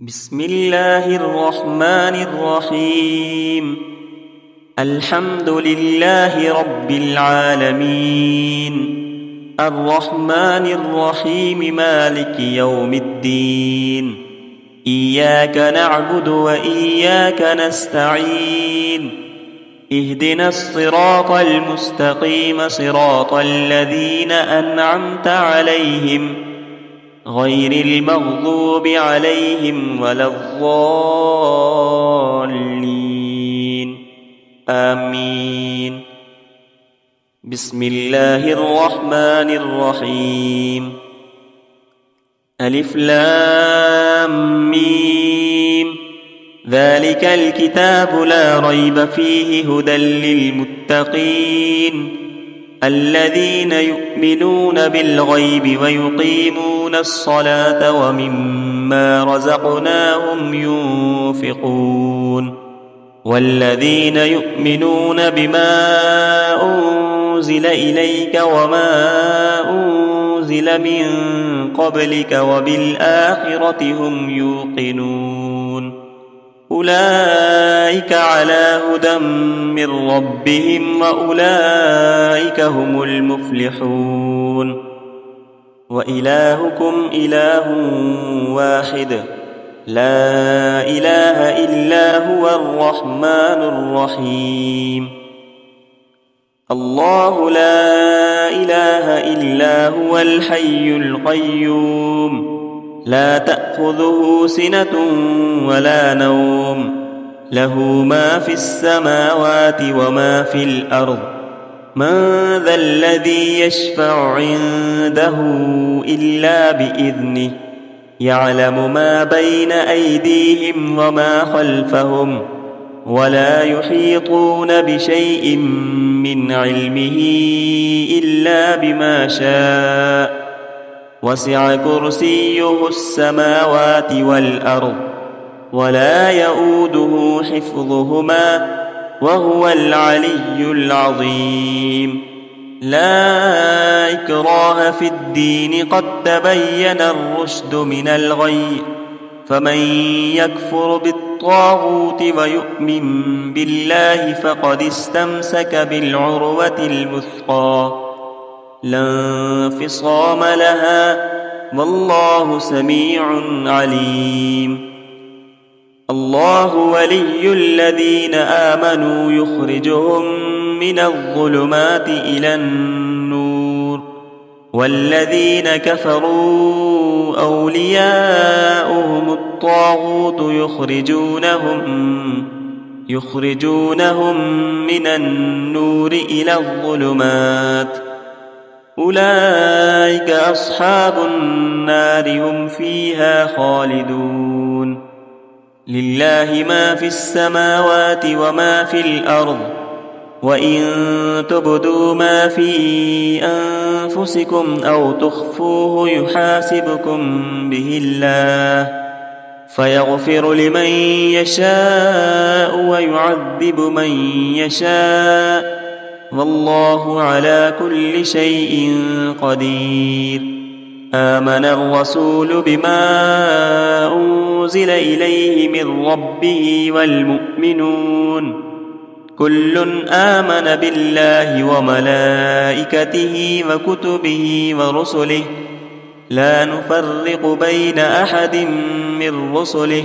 بسم الله الرحمن الرحيم. الحمد لله رب العالمين، الرحمن الرحيم، مالك يوم الدين. إياك نعبد وإياك نستعين. اهدنا الصراط المستقيم، صراط الذين أنعمت عليهم غير المغضوب عليهم ولا الضالين، آمين. بسم الله الرحمن الرحيم. ألف لام ميم. ذلك الكتاب لا ريب فيه، هدى للمتقين الذين يؤمنون بالغيب ويقيمون الصلاة ومما رزقناهم ينفقون. والذين يؤمنون بما أنزل إليك وما أنزل من قبلك وبالآخرة هم يوقنون. أولئك على هدى من ربهم وأولئك هم المفلحون. وإلهكم إله واحد، لا إله إلا هو الرحمن الرحيم. الله لا إله إلا هو الحي القيوم، لا تأخذه سنة ولا نوم، له ما في السماوات وما في الأرض. من ذا الذي يشفع عنده إلا بإذنه، يعلم ما بين أيديهم وما خلفهم، ولا يحيطون بشيء من علمه إلا بما شاء. وسع كرسيه السماوات والأرض، ولا يؤوده حفظهما، وهو العلي العظيم. لا إكراه في الدين، قد تبين الرشد من الغي. فمن يكفر بالطاغوت ويؤمن بالله فقد استمسك بالعروة الوثقى، لا انفصام لها، والله سميع عليم. الله ولي الذين آمنوا، يخرجهم من الظلمات إلى النور. والذين كفروا أولياؤهم الطاغوت، يخرجونهم من النور إلى الظلمات. أولئك أصحاب النار، هم فيها خالدون. لله ما في السماوات وما في الأرض، وإن تبدوا ما في أنفسكم أو تخفوه يحاسبكم به الله، فيغفر لمن يشاء ويعذب من يشاء، والله على كل شيء قدير. آمن الرسول بما أنزل إليه من ربه والمؤمنون، كل آمن بالله وملائكته وكتبه ورسله، لا نفرق بين أحد من رسله،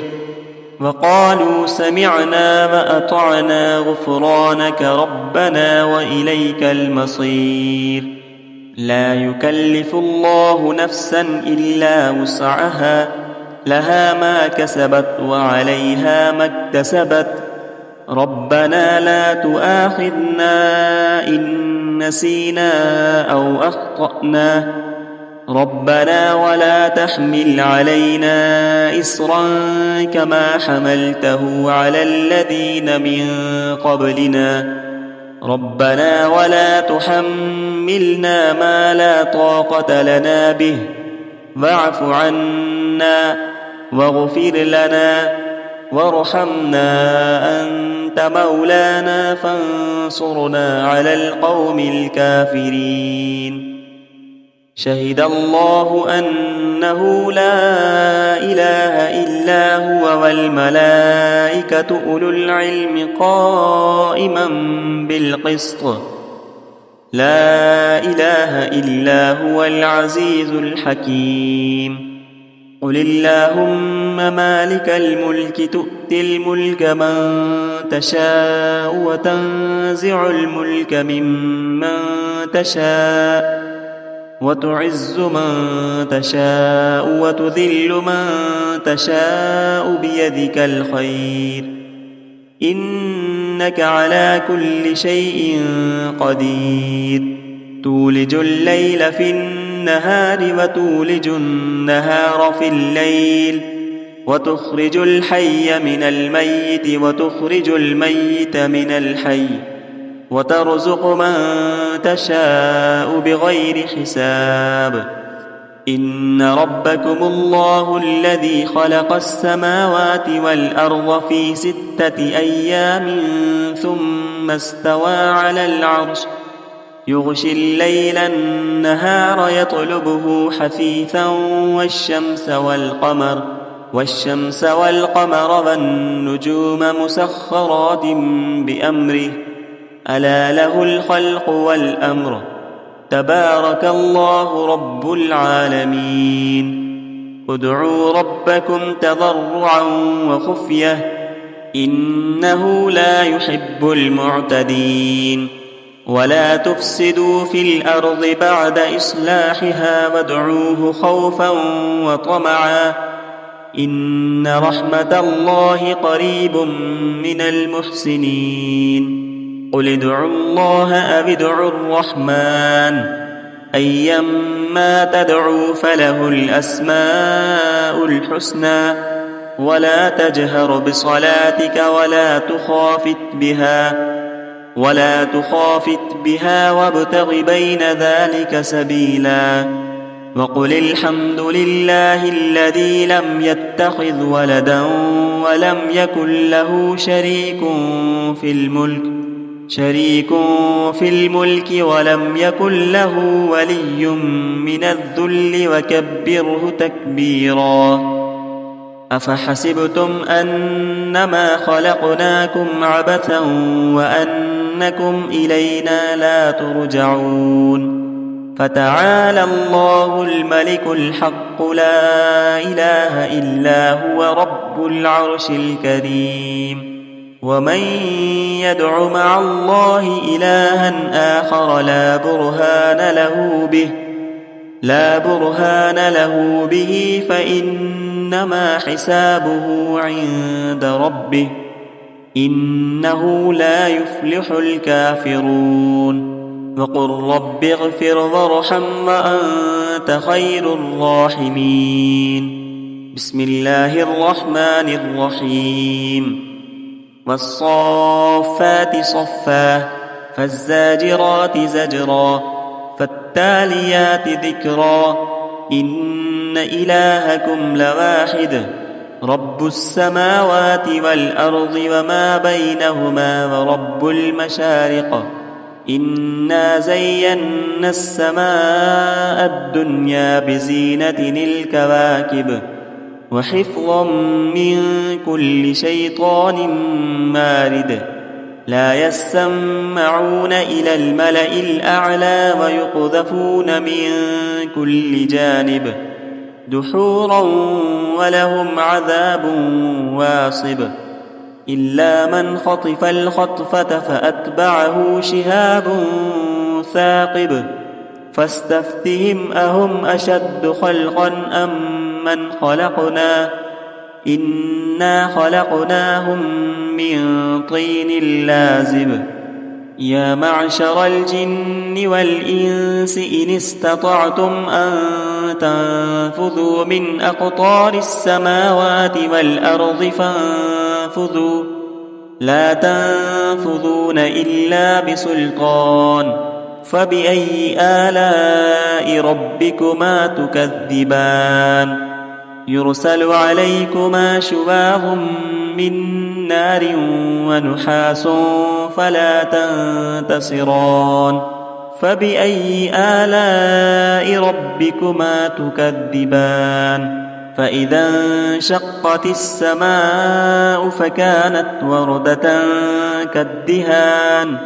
وقالوا سمعنا وأطعنا غفرانك ربنا وإليك المصير. لا يكلف الله نفسا إلا وسعها، لها ما كسبت وعليها ما اكتسبت. ربنا لا تؤاخذنا إن نسينا أو أخطأنا، ربنا ولا تحمل علينا إصرا كما حملته على الذين من قبلنا، ربنا ولا تحملنا ما لا طاقة لنا به، واعف عنا واغفر لنا وارحمنا، أنت مولانا فانصرنا على القوم الكافرين. شهد الله أنه أنه لا إله إلا هو والملائكة أولو العلم قائما بالقسط لا إله إلا هو العزيز الحكيم قل اللهم مالك الملك تؤتي الملك من تشاء وتنزع الملك ممن تشاء وتعز من تشاء وتذل من تشاء بيدك الخير إنك على كل شيء قدير تولج الليل في النهار وتولج النهار في الليل وتخرج الحي من الميت وتخرج الميت من الحي وترزق من تشاء بغير حساب إن ربكم الله الذي خلق السماوات والأرض في 6 أيام ثم استوى على العرش يغشي الليل النهار يطلبه حثيثا والشمس والقمر والنجوم مسخرات بأمره ألا له الخلق والأمر تبارك الله رب العالمين ادعوا ربكم تضرعا وخفية إنه لا يحب المعتدين ولا تفسدوا في الأرض بعد إصلاحها وادعوه خوفا وطمعا إن رحمة الله قريب من المحسنين قل ادعوا الله أو ادعوا الرحمن أيما تدعوا فله الأسماء الحسنى ولا تجهر بصلاتك ولا تخافت بها وابتغ بين ذلك سبيلا وقل الحمد لله الذي لم يتخذ ولدا ولم يكن له شريك في الملك ولم يكن له ولي من الذل وكبره تكبيرا أفحسبتم أنما خلقناكم عبثا وأنكم إلينا لا ترجعون فتعالى الله الملك الحق لا إله إلا هو رب العرش الكريم ومن يدع مع الله إلها آخر لا برهان له به فإنما حسابه عند ربه إنه لا يفلح الكافرون وقل رب اغفر وارحم وأنت خير الراحمين بسم الله الرحمن الرحيم والصافات صفا فالزاجرات زجرا فالتاليات ذكرا إن إلهكم لواحد رب السماوات والأرض وما بينهما ورب المشارق إنا زينا السماء الدنيا بزينة الكواكب وحفظا من كل شيطان مارد لا يسمعون إلى الملأ الأعلى ويقذفون من كل جانب دحورا ولهم عذاب واصب إلا من خطف الخطفة فأتبعه شهاب ثاقب فاستفتهم أهم أشد خلقا أم من خلقنا إنا خلقناهم من طين لازب يا معشر الجن والإنس إن استطعتم أن تنفذوا من أقطار السماوات والأرض فانفذوا لا تنفذون إلا بسلطان فبأي آلاء ربكما تكذبان يرسل عليكما شواظ من نار ونحاس فلا تنتصران فبأي آلاء ربكما تكذبان فإذا انشقت السماء فكانت وردة كالدهان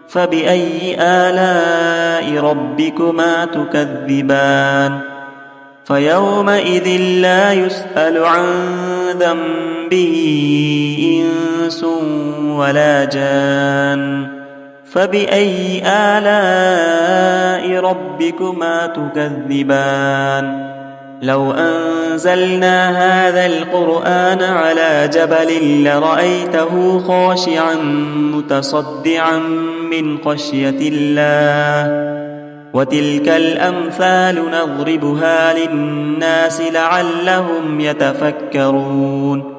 فبأي آلاء ربكما تكذبان فيومئذ لا يسأل عن ذنبه إنس ولا جان فبأي آلاء ربكما تكذبان لو أنزلنا هذا القرآن على جبل لرأيته خاشعا متصدعا من خشية الله وتلك الأمثال نضربها للناس لعلهم يتفكرون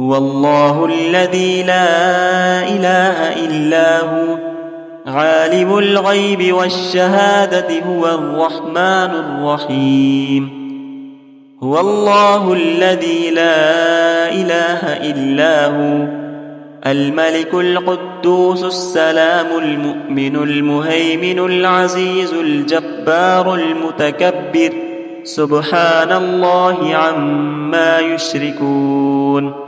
هو الله الذي لا إله إلا هو عالم الغيب والشهادة هو الرحمن الرحيم هو الله الذي لا إله إلا هو الملك القدوس السلام المؤمن المهيمن العزيز الجبار المتكبر سبحان الله عما يشركون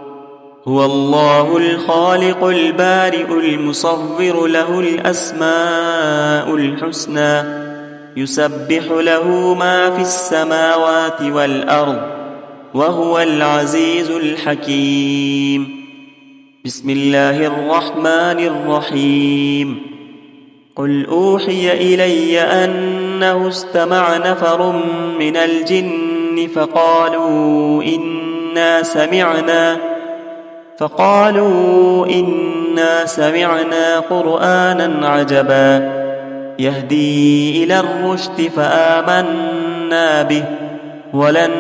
هو الله الخالق البارئ المصور له الأسماء الحسنى يسبح له ما في السماوات والأرض وهو العزيز الحكيم بسم الله الرحمن الرحيم قل أوحي إلي أنه استمع نفر من الجن فقالوا إنا سمعنا قرآنا عجبا يهدي إلى الرشد فآمنا به ولن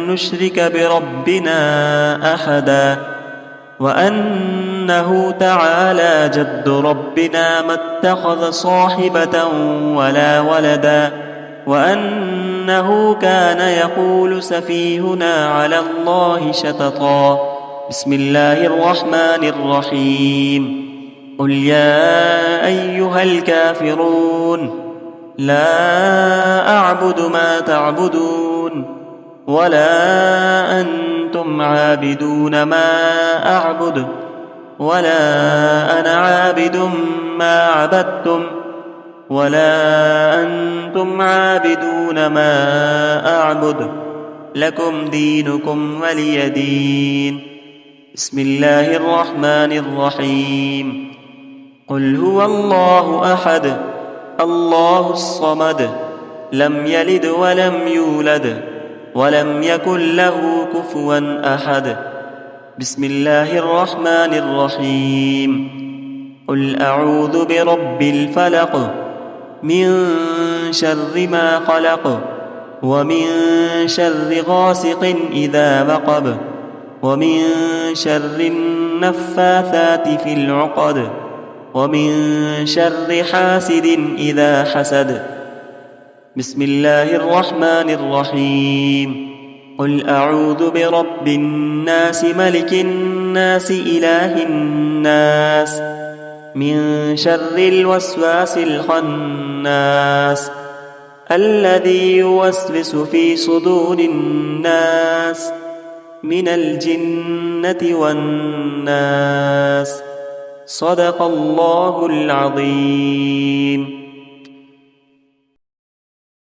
نشرك بربنا أحدا وأنه تعالى جد ربنا ما اتخذ صاحبة ولا ولدا وأنه كان يقول سفيهنا على الله شططا بسم الله الرحمن الرحيم قل يا أيها الكافرون لا أعبد ما تعبدون ولا أنتم عابدون ما أعبد ولا أنا عابد ما عبدتم ولا أنتم عابدون ما أعبد لكم دينكم ولي دين بسم الله الرحمن الرحيم قل هو الله أحد الله الصمد لم يلد ولم يولد ولم يكن له كفوا أحد بسم الله الرحمن الرحيم قل أعوذ برب الفلق من شر ما خلق ومن شر غاسق إذا وقب ومن شر النفاثات في العقد ومن شر حاسد إذا حسد بسم الله الرحمن الرحيم قل أعوذ برب الناس ملك الناس إله الناس من شر الوسواس الخناس الذي يوسوس في صدور الناس من الجنة والناس صدق الله العظيم.